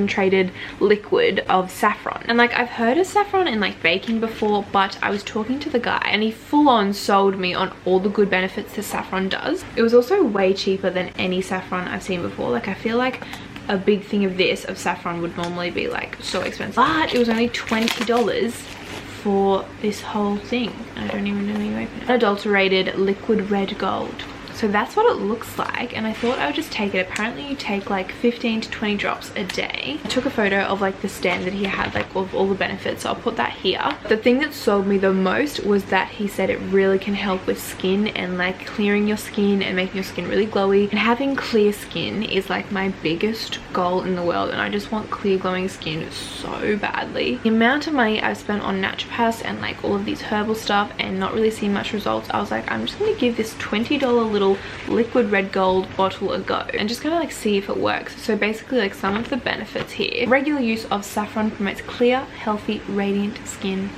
concentrated liquid of saffron. And like, I've heard of saffron in like baking before, but I was talking to the guy and he full on sold me on all the good benefits that saffron does. It was also way cheaper than any saffron I've seen before. Like, I feel like a big thing of saffron would normally be like so expensive, but it was only $20 for this whole thing. I don't even know how you open it. Unadulterated liquid red gold. So that's what it looks like, and I thought I would just take it. Apparently you take like 15 to 20 drops a day. I took a photo of like the stand that he had, like of all the benefits, so I'll put that here. The thing that sold me the most was that he said it really can help with skin and like clearing your skin and making your skin really glowy. And having clear skin is like my biggest goal in the world, and I just want clear glowing skin so badly. The amount of money I've spent on naturopaths and like all of these herbal stuff and not really seeing much results, I was like, I'm just gonna give this $20 little liquid red gold bottle a go and just kind of like see if it works. So basically, like, some of the benefits here: regular use of saffron promotes clear, healthy, radiant skin.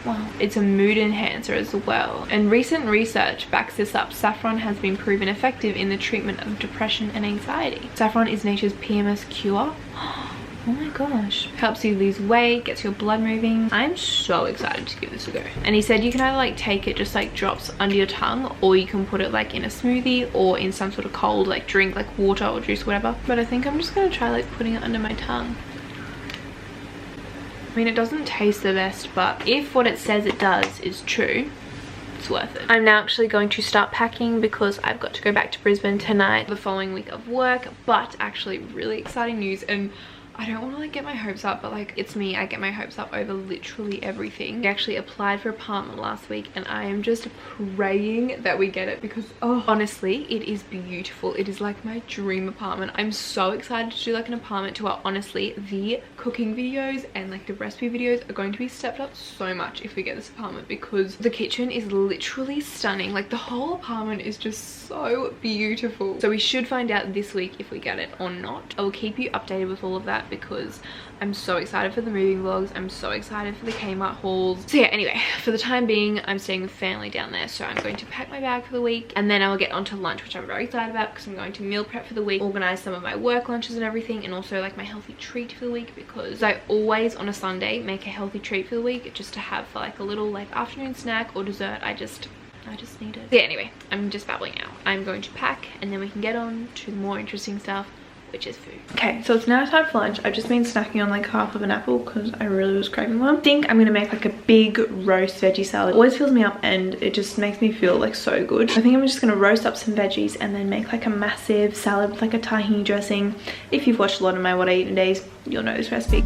Wow. It's a mood enhancer as well, and recent research backs this up. Saffron has been proven effective in the treatment of depression and anxiety. Saffron is nature's PMS cure. Oh my gosh. Helps you lose weight, gets your blood moving. I'm so excited to give this a go. And he said you can either like take it just like drops under your tongue, or you can put it like in a smoothie or in some sort of cold like drink, like water or juice, whatever. But I think I'm just gonna try like putting it under my tongue. I mean, it doesn't taste the best, but if what it says it does is true, it's worth it. I'm now actually going to start packing because I've got to go back to Brisbane tonight, the following week of work. But actually really exciting news, and I don't want to like get my hopes up, but like, it's me, I get my hopes up over literally everything. I actually applied for an apartment last week and I am just praying that we get it, because oh, honestly, it is beautiful. It is like my dream apartment. I'm so excited to do like an apartment tour. Honestly, the cooking videos and like the recipe videos are going to be stepped up so much if we get this apartment, because the kitchen is literally stunning. Like, the whole apartment is just so beautiful. So we should find out this week if we get it or not. I will keep you updated with all of that, because I'm so excited for the moving vlogs. I'm so excited for the Kmart hauls. So yeah, anyway, for the time being, I'm staying with family down there, so I'm going to pack my bag for the week, and then I'll get onto lunch, which I'm very excited about, because I'm going to meal prep for the week, organize some of my work lunches and everything, and also like my healthy treat for the week, because I always on a Sunday make a healthy treat for the week just to have for like a little like afternoon snack or dessert. I just need it. So yeah, anyway, I'm just babbling out. I'm going to pack, and then we can get on to the more interesting stuff, which is food. Okay, so it's now time for lunch. I've just been snacking on like half of an apple because I really was craving one. I think I'm gonna make like a big roast veggie salad. It always fills me up and it just makes me feel like so good. I think I'm just gonna roast up some veggies and then make like a massive salad with like a tahini dressing. If you've watched a lot of my What I Eat in Days, you'll know this recipe.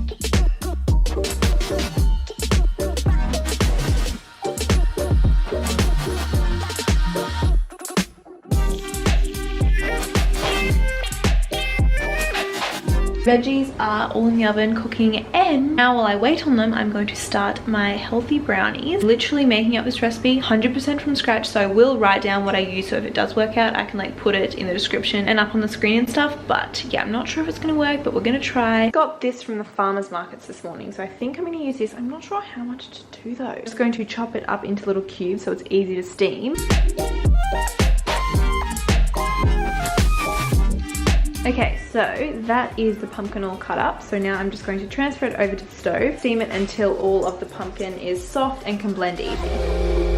Veggies are all in the oven cooking, and now while I wait on them, I'm going to start my healthy brownies. Literally making up this recipe 100% from scratch, so I will write down what I use, so if it does work out I can like put it in the description and up on the screen and stuff. But yeah, I'm not sure if it's gonna work, but we're gonna try. Got this from the farmers markets this morning, so I think I'm gonna use this. I'm not sure how much to do though. I'm just going to chop it up into little cubes so it's easy to steam. Okay, so that is the pumpkin all cut up. So now I'm just going to transfer it over to the stove, steam it until all of the pumpkin is soft and can blend easily.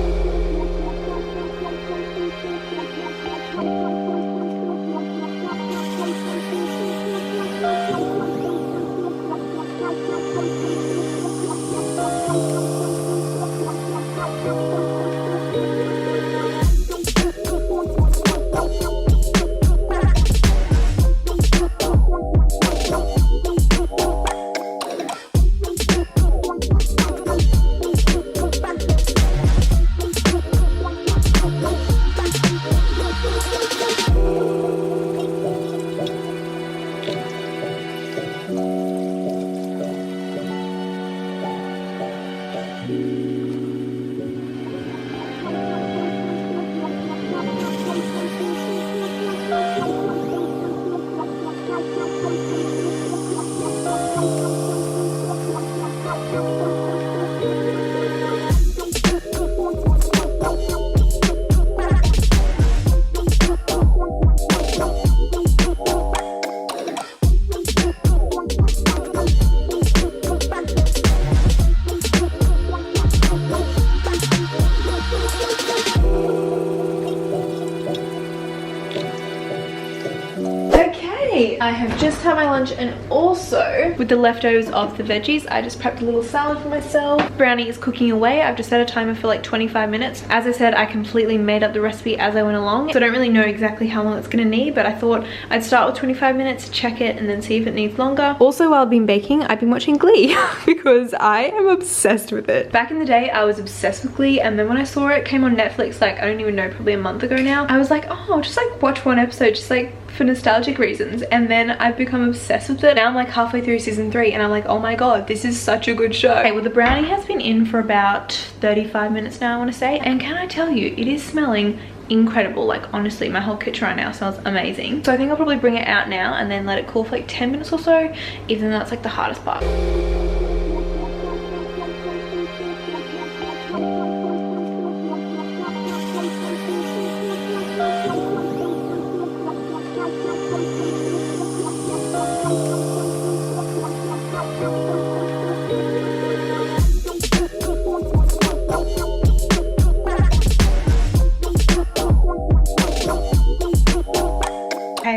I have just had my lunch, and also with the leftovers of the veggies, I just prepped a little salad for myself. Brownie is cooking away. I've just set a timer for like 25 minutes. As I said, I completely made up the recipe as I went along, so I don't really know exactly how long it's gonna need, but I thought I'd start with 25 minutes, check it, and then see if it needs longer. Also, while I've been baking, I've been watching Glee because I am obsessed with it. Back in the day, I was obsessed with Glee, and then when I saw it came on Netflix, like I don't even know, probably a month ago now, I was like, oh, I'll just like watch one episode just like for nostalgic reasons, and then I've become obsessed with it. Now I'm like halfway through season 3 and I'm like, oh my god, this is such a good show. Okay, well the brownie has been in for about 35 minutes now, I want to say, and can I tell you, it is smelling incredible. Like honestly, my whole kitchen right now smells amazing. So I think I'll probably bring it out now and then let it cool for like 10 minutes or so, even though that's like the hardest part.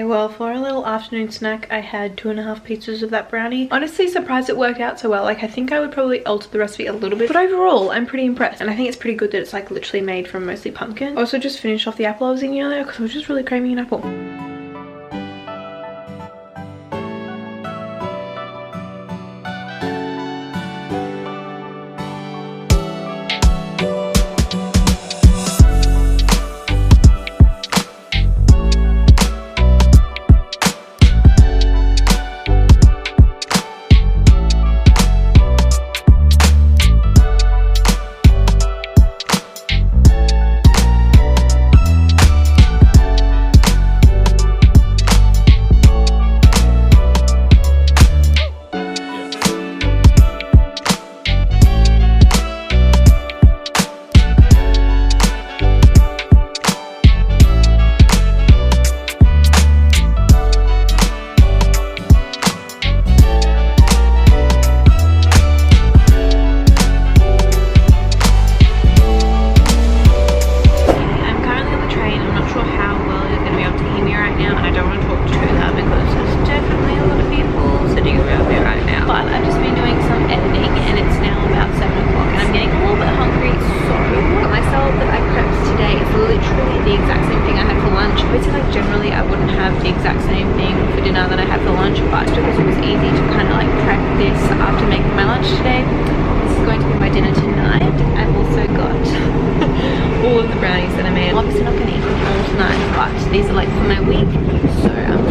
Well, for a little afternoon snack, I had 2.5 pizzas of that brownie. Honestly, surprised it worked out so well. Like I think I would probably alter the recipe a little bit, but overall I'm pretty impressed, and I think it's pretty good that it's like literally made from mostly pumpkin. Also just finished off the apple I was eating earlier because I was just really craving an apple. These are like for my week, so I'm